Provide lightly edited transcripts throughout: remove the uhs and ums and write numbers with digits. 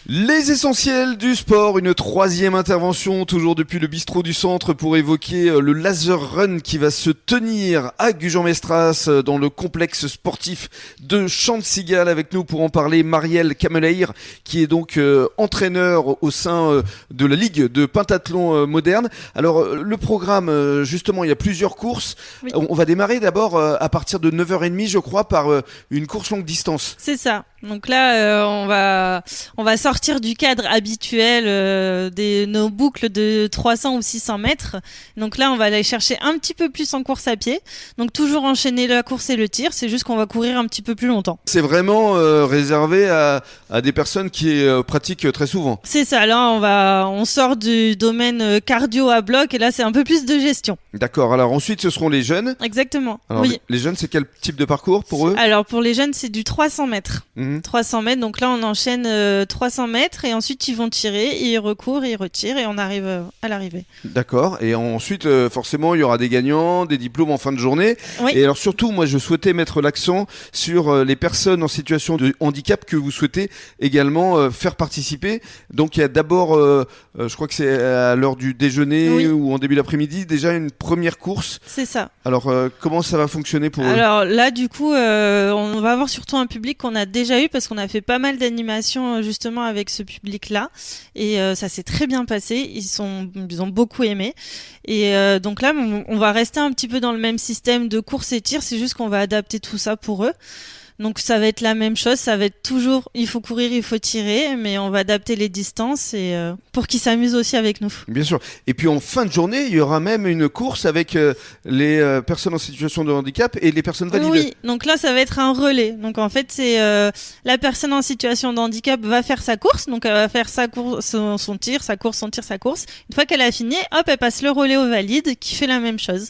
Les essentiels du sport, une troisième intervention, toujours depuis le bistrot du centre pour évoquer le laser run qui va se tenir à Gujan-Mestras dans le complexe sportif de Champ-de-Cigales. Avec nous pour en parler, Marielle Cameleire, qui est donc entraîneur au sein de la Ligue de pentathlon moderne. Alors le programme, justement, il y a plusieurs courses. Oui. On va démarrer d'abord à partir de 9h30, je crois, par une course longue distance. C'est ça. Donc là, on va sortir du cadre habituel de nos boucles de 300 ou 600 mètres. Donc là, on va aller chercher un petit peu plus en course à pied. Donc toujours enchaîner la course et le tir. C'est juste qu'on va courir un petit peu plus longtemps. C'est vraiment réservé à des personnes qui pratiquent très souvent. C'est ça. Là, on sort du domaine cardio à bloc et là, c'est un peu plus de gestion. D'accord. Alors ensuite, ce seront les jeunes. Exactement. Alors, oui. Les jeunes, c'est quel type de parcours pour eux ? Alors pour les jeunes, c'est du 300 mètres. 300 mètres, donc là on enchaîne 300 mètres et ensuite ils vont tirer, ils recourent, ils retirent et on arrive à l'arrivée. D'accord, et ensuite forcément il y aura des gagnants, des diplômes en fin de journée. Oui. Et alors surtout moi je souhaitais mettre l'accent sur les personnes en situation de handicap que vous souhaitez également faire participer. Donc il y a d'abord, je crois que c'est à l'heure du déjeuner ou en début d'après-midi, déjà une première course. C'est ça. Alors comment ça va fonctionner pour eux ? Alors là du coup on va avoir surtout un public qu'on a déjà eu parce qu'on a fait pas mal d'animations justement avec ce public-là et ça s'est très bien passé, ils ont beaucoup aimé et donc là on va rester un petit peu dans le même système de course et tir, c'est juste qu'on va adapter tout ça pour eux. Donc ça va être la même chose, ça va être toujours il faut courir, il faut tirer, mais on va adapter les distances et pour qu'ils s'amusent aussi avec nous. Bien sûr. Et puis en fin de journée, il y aura même une course avec les personnes en situation de handicap et les personnes valides. Oui, donc là ça va être un relais. Donc en fait c'est la personne en situation de handicap va faire sa course, donc elle va faire sa course, son tir, sa course, son tir, sa course. Une fois qu'elle a fini, hop, elle passe le relais au valide qui fait la même chose.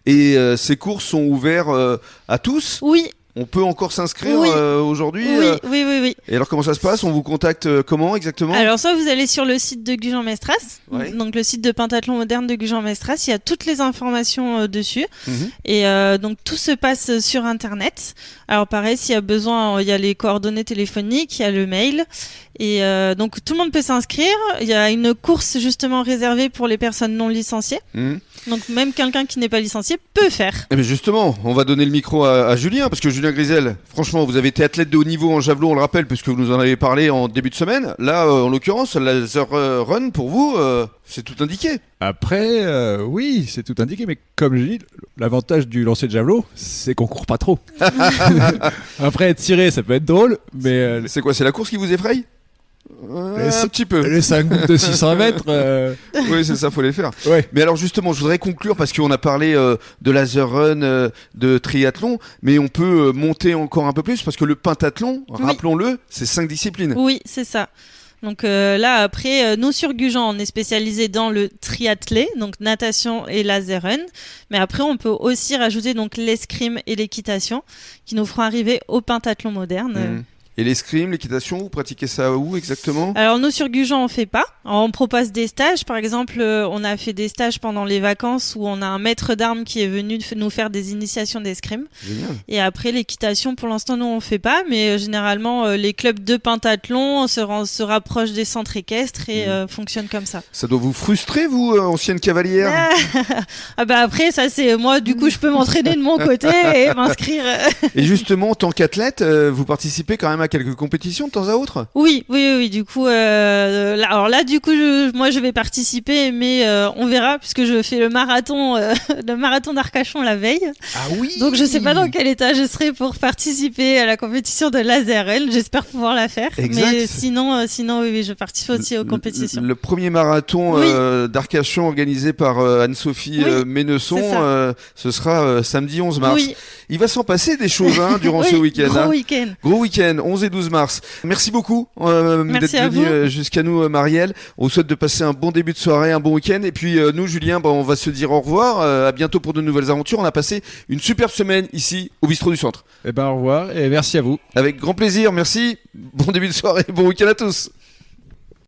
Et ces courses sont ouvertes à tous ? Oui. On peut encore s'inscrire aujourd'hui ? Oui. Et alors comment ça se passe ? On vous contacte comment exactement ? Alors soit vous allez sur le site de Gujan-Mestras, donc le site de pentathlon moderne de Gujan-Mestras, il y a toutes les informations dessus. Et donc tout se passe sur internet. Alors pareil, s'il y a besoin, il y a les coordonnées téléphoniques, il y a le mail. Et donc tout le monde peut s'inscrire. Il y a une course justement réservée pour les personnes non licenciées. Donc même quelqu'un qui n'est pas licencié peut faire. Et bien justement, on va donner le micro à Julien, parce que Julien Grisel, franchement, vous avez été athlète de haut niveau en javelot, on le rappelle, puisque vous nous en avez parlé en début de semaine. Là, en l'occurrence, le laser run, pour vous, c'est tout indiqué. Après, oui, c'est tout indiqué, mais comme je dis, l'avantage du lancer de javelot, c'est qu'on court pas trop. Après, tirer, ça peut être drôle, mais... C'est quoi, c'est la course qui vous effraie ? Un petit peu. Les 5 bouts de 600 mètres. Oui, c'est ça, faut les faire. Ouais. Mais alors justement, je voudrais conclure parce qu'on a parlé de laser run, de triathlon, mais on peut monter encore un peu plus parce que le pentathlon, rappelons-le, c'est 5 disciplines. Oui, c'est ça. Donc là, après, nous sur Gujan, on est spécialisé dans le triathlé, donc natation et laser run. Mais après, on peut aussi rajouter donc l'escrime et l'équitation qui nous feront arriver au pentathlon moderne. Et l'escrime, l'équitation, vous pratiquez ça où exactement ? Alors nous sur Gujan on fait pas. Alors, on propose des stages. Par exemple, on a fait des stages pendant les vacances où on a un maître d'armes qui est venu nous faire des initiations d'escrime. Génial. Et après l'équitation, pour l'instant nous on fait pas, mais généralement les clubs de pentathlon se rapprochent des centres équestres et fonctionnent comme ça. Ça doit vous frustrer, vous, ancienne cavalière ? Ah bah après ça c'est moi, du coup je peux m'entraîner de mon côté et m'inscrire. Et justement, en tant qu'athlète, vous participez quand même à quelques compétitions de temps à autre ? Oui. Du coup, du coup, moi je vais participer, mais on verra puisque je fais le marathon d'Arcachon la veille. Ah oui. Donc je sais pas dans quel état je serai pour participer à la compétition de laser run. J'espère pouvoir la faire. Exact. Mais sinon, oui, je participe aussi aux compétitions. Le premier marathon d'Arcachon organisé par Anne-Sophie Ménesson, ce sera samedi 11 mars. Oui. Il va s'en passer des choses durant ce week-end. Gros week-end, 11 et 12 mars. Merci beaucoup d'être venu jusqu'à nous, Marielle. On vous souhaite de passer un bon début de soirée, un bon week-end. Et puis nous, Julien, on va se dire au revoir. À bientôt pour de nouvelles aventures. On a passé une superbe semaine ici au bistrot du centre. Au revoir et merci à vous. Avec grand plaisir, merci. Bon début de soirée, bon week-end à tous.